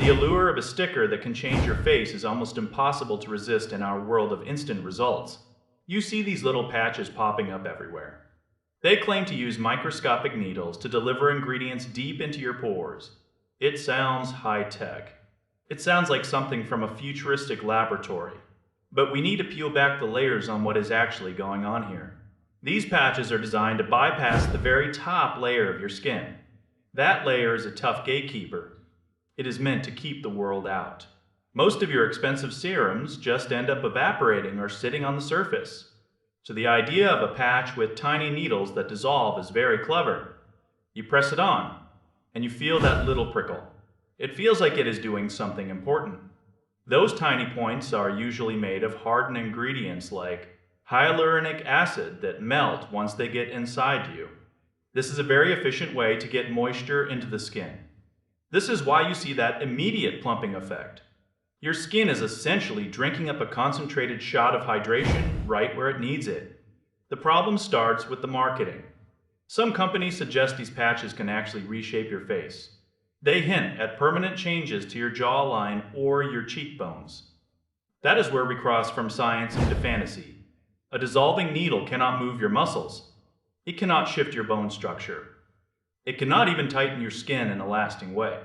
The allure of a sticker that can change your face is almost impossible to resist in our world of instant results. You see these little patches popping up everywhere. They claim to use microscopic needles to deliver ingredients deep into your pores. It sounds high-tech. It sounds like something from a futuristic laboratory. But we need to peel back the layers on what is actually going on here. These patches are designed to bypass the very top layer of your skin. That layer is a tough gatekeeper. It is meant to keep the world out. Most of your expensive serums just end up evaporating or sitting on the surface. So the idea of a patch with tiny needles that dissolve is very clever. You press it on, and you feel that little prickle. It feels like it is doing something important. Those tiny points are usually made of hardened ingredients like hyaluronic acid that melt once they get inside you. This is a very efficient way to get moisture into the skin. This is why you see that immediate plumping effect. Your skin is essentially drinking up a concentrated shot of hydration right where it needs it. The problem starts with the marketing. Some companies suggest these patches can actually reshape your face. They hint at permanent changes to your jawline or your cheekbones. That is where we cross from science into fantasy. A dissolving needle cannot move your muscles. It cannot shift your bone structure. It cannot even tighten your skin in a lasting way.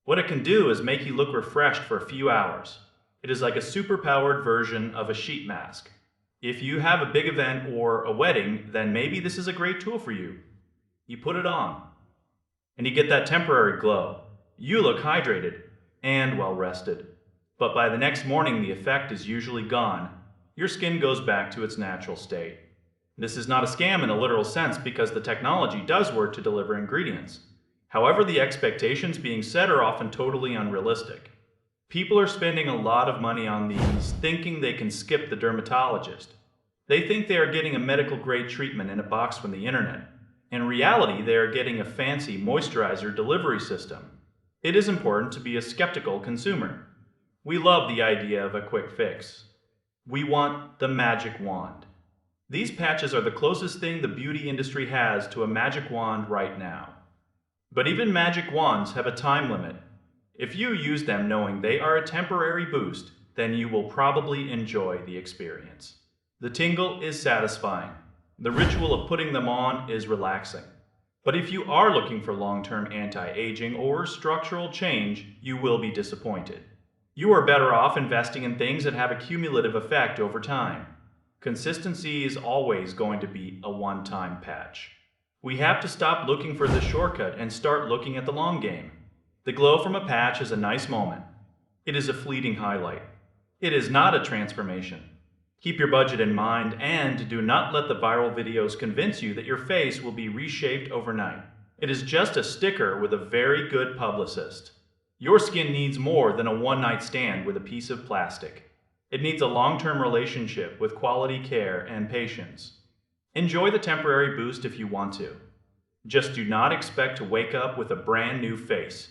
What it can do is make you look refreshed for a few hours. It is like a superpowered version of a sheet mask. If you have a big event or a wedding, then maybe this is a great tool for you. You put it on, and you get that temporary glow. You look hydrated and well rested. But by the next morning, the effect is usually gone. Your skin goes back to its natural state. This is not a scam in a literal sense because the technology does work to deliver ingredients. However, the expectations being set are often totally unrealistic. People are spending a lot of money on these, thinking they can skip the dermatologist. They think they are getting a medical-grade treatment in a box from the internet. In reality, they are getting a fancy moisturizer delivery system. It is important to be a skeptical consumer. We love the idea of a quick fix. We want the magic wand. These patches are the closest thing the beauty industry has to a magic wand right now. But even magic wands have a time limit. If you use them knowing they are a temporary boost, then you will probably enjoy the experience. The tingle is satisfying. The ritual of putting them on is relaxing. But if you are looking for long-term anti-aging or structural change, you will be disappointed. You are better off investing in things that have a cumulative effect over time. Consistency is always going to be a one-time patch. We have to stop looking for the shortcut and start looking at the long game. The glow from a patch is a nice moment. It is a fleeting highlight. It is not a transformation. Keep your budget in mind and do not let the viral videos convince you that your face will be reshaped overnight. It is just a sticker with a very good publicist. Your skin needs more than a one-night stand with a piece of plastic. It needs a long-term relationship with quality care and patience. Enjoy the temporary boost if you want to. Just do not expect to wake up with a brand new face.